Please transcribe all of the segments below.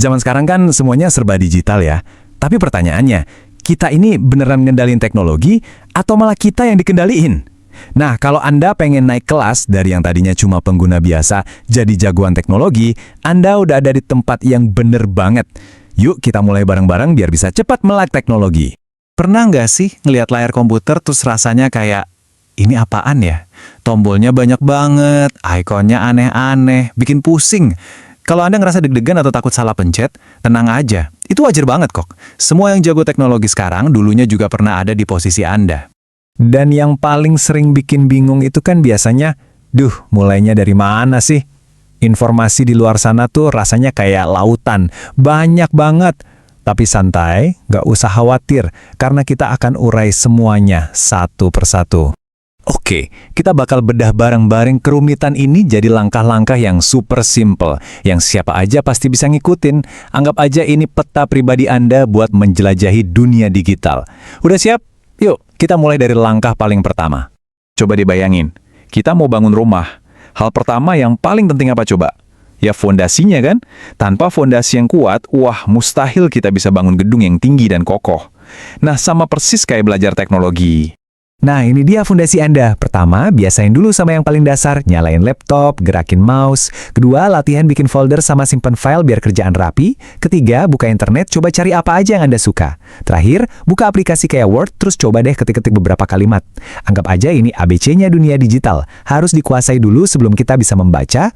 Zaman sekarang kan semuanya serba digital ya. Tapi pertanyaannya, kita ini beneran ngendalin teknologi atau malah kita yang dikendaliin? Nah, kalau Anda pengen naik kelas dari yang tadinya cuma pengguna biasa jadi jagoan teknologi, Anda udah ada di tempat yang bener banget. Yuk kita mulai bareng-bareng biar bisa cepat melek teknologi. Pernah nggak sih ngelihat layar komputer terus rasanya kayak, ini apaan ya? Tombolnya banyak banget, ikonnya aneh-aneh, bikin pusing. Kalau Anda ngerasa deg-degan atau takut salah pencet, tenang aja. Itu wajar banget kok. Semua yang jago teknologi sekarang dulunya juga pernah ada di posisi Anda. Dan yang paling sering bikin bingung itu kan biasanya, mulainya dari mana sih? Informasi di luar sana tuh rasanya kayak lautan, banyak banget. Tapi santai, nggak usah khawatir, karena kita akan urai semuanya satu persatu. Oke, kita bakal bedah bareng-bareng kerumitan ini jadi langkah-langkah yang super simple, yang siapa aja pasti bisa ngikutin. Anggap aja ini peta pribadi Anda buat menjelajahi dunia digital. Udah siap? Yuk, kita mulai dari langkah paling pertama. Coba dibayangin, kita mau bangun rumah. Hal pertama yang paling penting apa coba? Ya fondasinya kan? Tanpa fondasi yang kuat, mustahil kita bisa bangun gedung yang tinggi dan kokoh. Nah, sama persis kayak belajar teknologi. Nah, ini dia fondasi Anda. Pertama, biasain dulu sama yang paling dasar, nyalain laptop, gerakin mouse. Kedua, latihan bikin folder sama simpen file biar kerjaan rapi. Ketiga, buka internet, coba cari apa aja yang Anda suka. Terakhir, buka aplikasi kayak Word, terus coba deh ketik-ketik beberapa kalimat. Anggap aja ini ABC-nya dunia digital. Harus dikuasai dulu sebelum kita bisa membaca.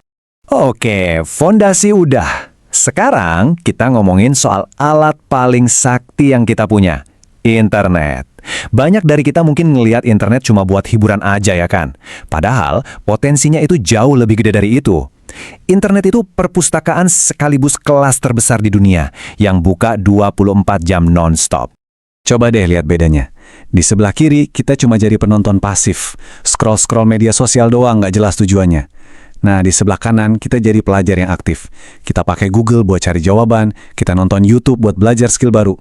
Oke, fondasi udah. Sekarang, kita ngomongin soal alat paling sakti yang kita punya. Internet. Banyak dari kita mungkin ngelihat internet cuma buat hiburan aja ya kan? Padahal potensinya itu jauh lebih gede dari itu. Internet itu perpustakaan sekaligus kelas terbesar di dunia yang buka 24 jam non-stop. Coba deh lihat bedanya. Di sebelah kiri kita cuma jadi penonton pasif. Scroll-scroll media sosial doang nggak jelas tujuannya. Nah, di sebelah kanan kita jadi pelajar yang aktif. Kita pakai Google buat cari jawaban, kita nonton YouTube buat belajar skill baru.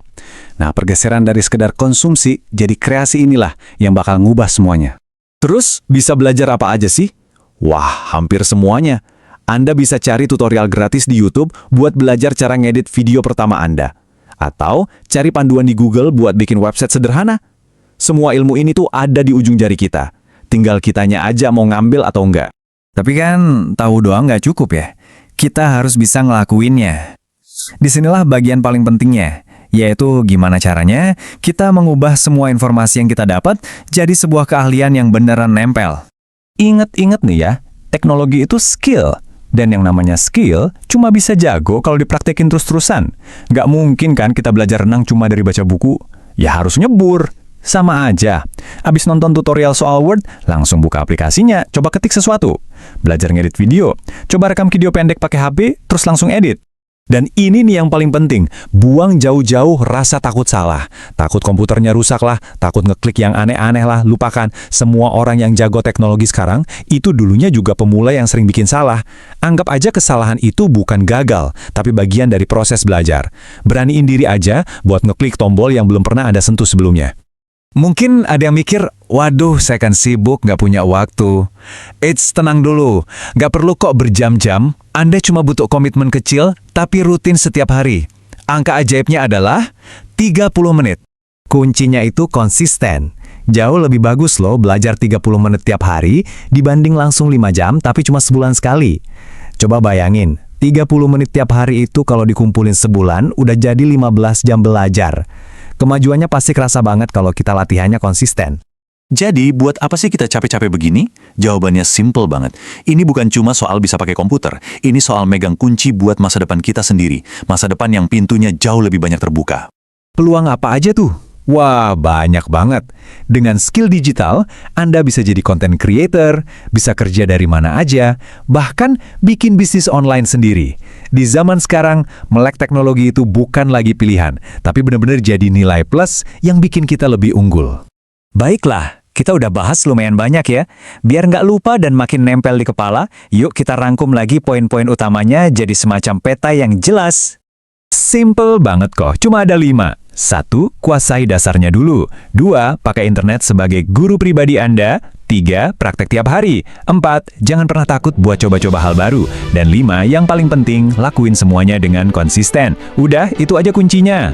Nah, pergeseran dari sekedar konsumsi jadi kreasi inilah yang bakal ngubah semuanya. Terus, bisa belajar apa aja sih? Wah, hampir semuanya. Anda bisa cari tutorial gratis di YouTube buat belajar cara ngedit video pertama Anda. Atau cari panduan di Google buat bikin website sederhana. Semua ilmu ini tuh ada di ujung jari kita. Tinggal kitanya aja mau ngambil atau enggak. Tapi kan tahu doang nggak cukup ya. Kita harus bisa ngelakuinnya. Disinilah bagian paling pentingnya, yaitu gimana caranya kita mengubah semua informasi yang kita dapat jadi sebuah keahlian yang beneran nempel. Ingat-ingat nih ya, teknologi itu skill. Dan yang namanya skill cuma bisa jago kalau dipraktekin terus-terusan. Nggak mungkin kan kita belajar renang cuma dari baca buku. Ya harus nyebur. Sama aja. Abis nonton tutorial soal Word, langsung buka aplikasinya, coba ketik sesuatu. Belajar ngedit video, coba rekam video pendek pakai HP, terus langsung edit. Dan ini nih yang paling penting, buang jauh-jauh rasa takut salah. Takut komputernya rusak lah, takut ngeklik yang aneh-aneh lah, lupakan. Semua orang yang jago teknologi sekarang, itu dulunya juga pemula yang sering bikin salah. Anggap aja kesalahan itu bukan gagal, tapi bagian dari proses belajar. Beraniin diri aja buat ngeklik tombol yang belum pernah Anda sentuh sebelumnya. Mungkin ada yang mikir, waduh saya kan sibuk, nggak punya waktu. Eits, tenang dulu. Nggak perlu kok berjam-jam. Anda cuma butuh komitmen kecil, tapi rutin setiap hari. Angka ajaibnya adalah 30 menit. Kuncinya itu konsisten. Jauh lebih bagus loh belajar 30 menit tiap hari, dibanding langsung 5 jam, tapi cuma sebulan sekali. Coba bayangin, 30 menit tiap hari itu kalau dikumpulin sebulan, udah jadi 15 jam belajar. Kemajuannya pasti kerasa banget kalau kita latihannya konsisten. Jadi, buat apa sih kita capek-capek begini? Jawabannya simple banget. Ini bukan cuma soal bisa pakai komputer. Ini soal megang kunci buat masa depan kita sendiri. Masa depan yang pintunya jauh lebih banyak terbuka. Peluang apa aja tuh? Wah, banyak banget. Dengan skill digital, Anda bisa jadi content creator, bisa kerja dari mana aja, bahkan bikin bisnis online sendiri. Di zaman sekarang, melek teknologi itu bukan lagi pilihan, tapi benar-benar jadi nilai plus yang bikin kita lebih unggul. Baiklah, kita udah bahas lumayan banyak ya. Biar nggak lupa dan makin nempel di kepala, yuk kita rangkum lagi poin-poin utamanya jadi semacam peta yang jelas. Simple banget kok, cuma ada 5. 1. Kuasai dasarnya dulu. 2. Pakai internet sebagai guru pribadi Anda. 3. Praktek tiap hari. 4. Jangan pernah takut buat coba-coba hal baru. Dan 5. Yang paling penting, lakuin semuanya dengan konsisten. Udah, itu aja kuncinya.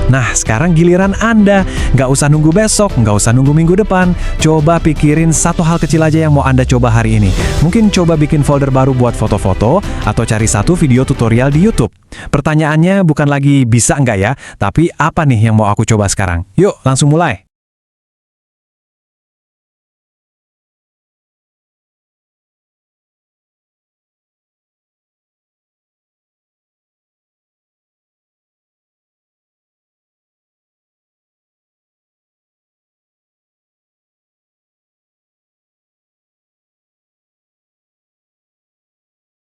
Nah, sekarang giliran Anda. Nggak usah nunggu besok, nggak usah nunggu minggu depan. Coba pikirin satu hal kecil aja yang mau Anda coba hari ini. Mungkin coba bikin folder baru buat foto-foto, atau cari satu video tutorial di YouTube. Pertanyaannya bukan lagi bisa nggak ya, tapi apa nih yang mau aku coba sekarang? Yuk, langsung mulai.